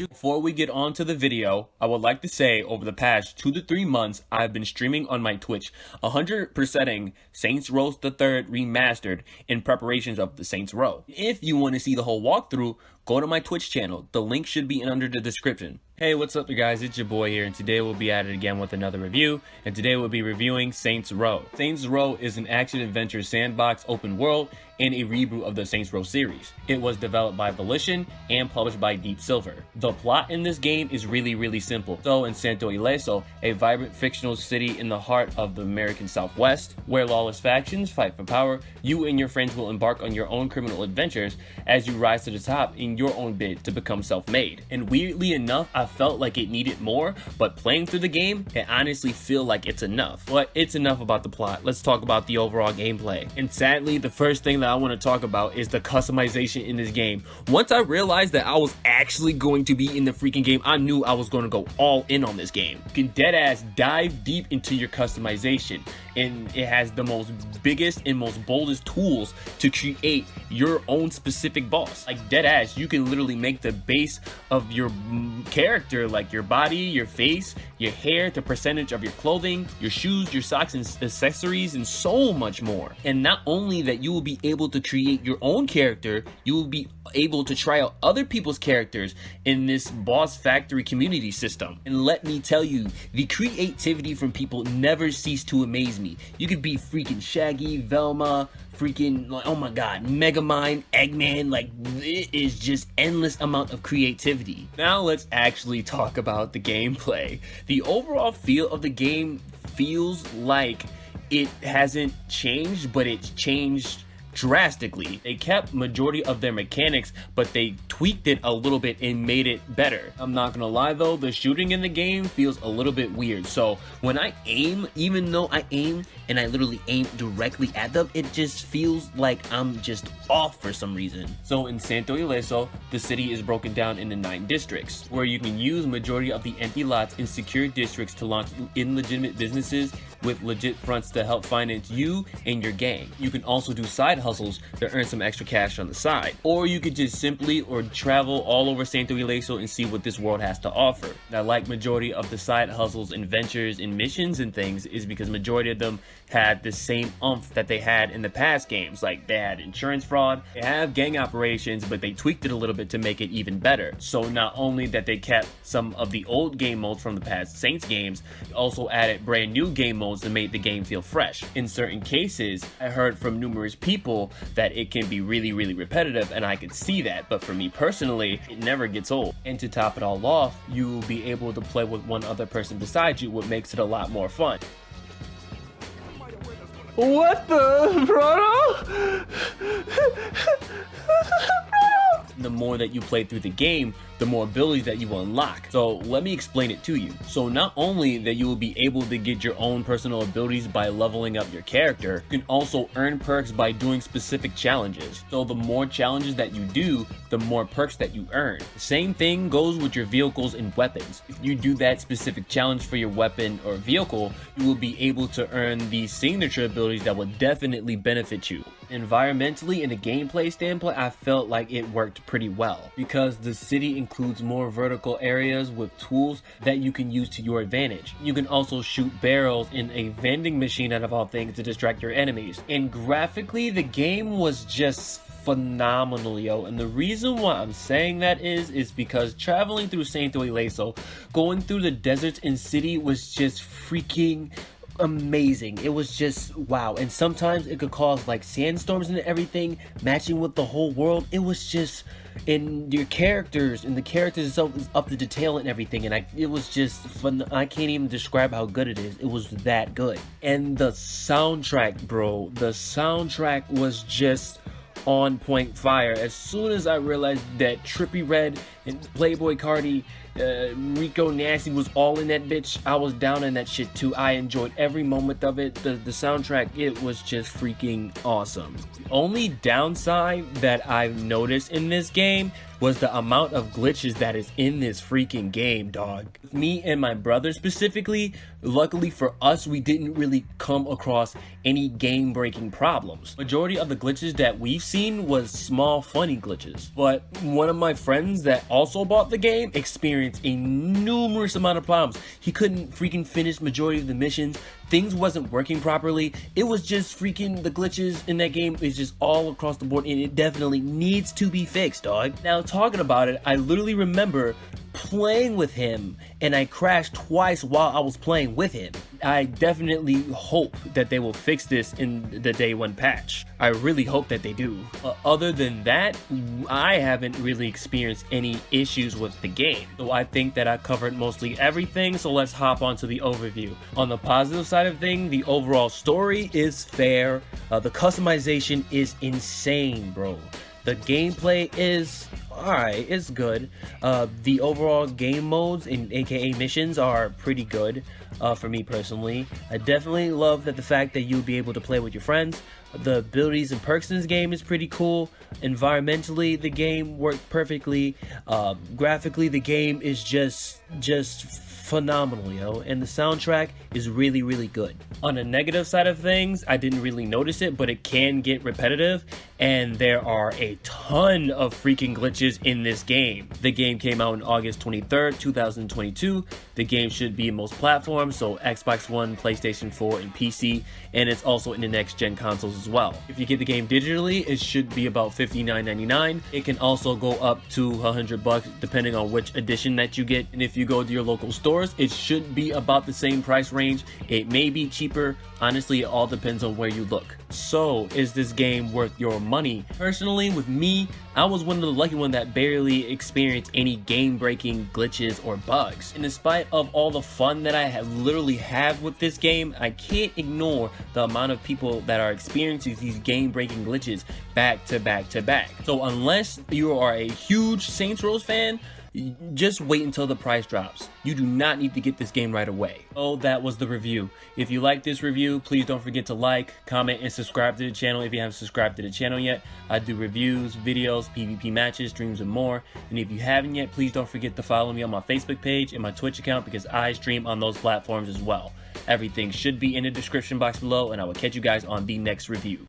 Before we get on to the video, I would like to say over the past 2 to 3 months, I've been streaming on my Twitch, 100%ing Saints Row the Third Remastered in preparations of the Saints Row. If you want to see the whole walkthrough, go to my Twitch channel. The link should be under the description. Hey, what's up you guys? It's your boy here, and today we'll be at it again with another review, and today we'll be reviewing Saints Row. Saints Row is an action-adventure sandbox open world and a reboot of the Saints Row series. It was developed by Volition and published by Deep Silver. The plot in this game is really simple. So in Santo Ileso, a vibrant fictional city in the heart of the American Southwest, where lawless factions fight for power, you and your friends will embark on your own criminal adventures as you rise to the top in your own bid to become self-made. And weirdly enough, I felt like it needed more, but playing through the game, I honestly feel like it's enough. But it's enough about the plot. Let's talk about the overall gameplay. And sadly, the first thing that I want to talk about is the customization in this game. Once I realized that I was actually going to be in the freaking game, I knew I was going to go all in on this game. You can deadass dive deep into your customization, and it has the most biggest and most boldest tools to create your own specific boss. Like deadass, you can literally make the base of your character, like your body, your face, your hair, the percentage of your clothing, your shoes, your socks and accessories, and so much more. And not only that, you will be able to create your own character, you will be able to try out other people's characters in this boss factory community system. And let me tell you, the creativity from people never cease to amaze me. You could be freaking Shaggy, Velma, freaking, like, oh my god, Megamind, Eggman, like, it is just endless amount of creativity. Now let's actually talk about the gameplay. The overall feel of the game feels like it hasn't changed, but it's changed drastically. They kept majority of their mechanics, but they tweaked it a little bit and made it better. I'm not gonna lie though, the shooting in the game feels a little bit weird. So when I aim, even though I aim and I literally aim directly at them, it just feels like I'm just off for some reason. So in Santo Ileso, the city is broken down into 9 districts, where you can use majority of the empty lots in secure districts to launch illegitimate businesses with legit fronts to help finance you and your gang. You can also do side hustles to earn some extra cash on the side, or you could just simply travel all over Santo Ileso and see what this world has to offer. Now, like majority of the side hustles and ventures and missions and things is because majority of them had the same oomph that they had in the past games. Like they had insurance fraud, they have gang operations, but they tweaked it a little bit to make it even better. So not only that they kept some of the old game modes from the past Saints games, they also added brand new game modes to make the game feel fresh. In certain cases, I heard from numerous people that it can be really repetitive, and I could see that, but for me personally, it never gets old. And to top it all off, you will be able to play with one other person beside you, what makes it a lot more fun. What the, bro? The more that you play through the game, the more abilities that you unlock. So let me explain it to you. So not only that you will be able to get your own personal abilities by leveling up your character, you can also earn perks by doing specific challenges. So the more challenges that you do, the more perks that you earn. The same thing goes with your vehicles and weapons. If you do that specific challenge for your weapon or vehicle, you will be able to earn these signature abilities that will definitely benefit you. Environmentally, in a gameplay standpoint, I felt like it worked pretty well because the city includes more vertical areas with tools that you can use to your advantage. You can also shoot barrels in a vending machine out of all things to distract your enemies. And graphically, the game was just phenomenal, yo. And the reason why I'm saying that is because traveling through Santo Ileso, going through the deserts and city was just freaking amazing. It was just wow. And sometimes it could cause like sandstorms and everything, matching with the whole world. It was just, in your characters, and the characters itself is up to detail and everything, and it was just fun. I can't even describe how good it is. It was that good. And the soundtrack, bro, the soundtrack was just on point fire. As soon as I realized that Trippie Redd and Playboy Cardi, Rico Nasty was all in that bitch, I was down in that shit too. I enjoyed every moment of it. The soundtrack, it was just freaking awesome. The only downside that I've noticed in this game was the amount of glitches that is in this freaking game, dog. Me and my brother specifically, luckily for us, we didn't really come across any game-breaking problems. Majority of the glitches that we've seen was small, funny glitches. But one of my friends that also bought the game experienced a numerous amount of problems. He couldn't freaking finish majority of the missions. Things wasn't working properly. It was just freaking, the glitches in that game is just all across the board, and it definitely needs to be fixed, dog. Now, talking about it, I literally remember playing with him and I crashed twice while I was playing with him. I definitely hope that they will fix this in the day one patch. I really hope that they do. Other than that, I haven't really experienced any issues with the game. So I think that I covered mostly everything, so let's hop onto the overview. On the positive side of things, the overall story is fair. The customization is insane, bro. The gameplay is alright, it's good. The overall game modes and aka missions are pretty good for me personally. I definitely love that the fact that you'll be able to play with your friends. The abilities and perks in this game is pretty cool. Environmentally, the game worked perfectly. Graphically, the game is just phenomenal, yo, and the soundtrack is really, really good. On the negative side of things, I didn't really notice it, but it can get repetitive, and there are a ton of freaking glitches in this game. The game came out on August 23rd, 2022. The game should be in most platforms, so Xbox One, PlayStation 4, and PC, and it's also in the next gen consoles as well. If you get the game digitally, it should be about $59.99. It can also go up to $100 depending on which edition that you get, and if you go to your local store, it should be about the same price range. It may be cheaper. Honestly, it all depends on where you look. So, is this game worth your money? Personally, with me, I was one of the lucky ones that barely experienced any game-breaking glitches or bugs. And in spite of all the fun that I literally have with this game, I can't ignore the amount of people that are experiencing these game-breaking glitches back to back to back. So unless you are a huge Saints Row fan, just wait until the price drops. You do not need to get this game right away. Oh, that was the review. If you like this review, please don't forget to like, comment, and subscribe to the channel if you haven't subscribed to the channel yet. I do reviews, videos, PvP matches, streams, and more. And if you haven't yet, please don't forget to follow me on my Facebook page and my Twitch account because I stream on those platforms as well. Everything should be in the description box below, and I will catch you guys on the next review.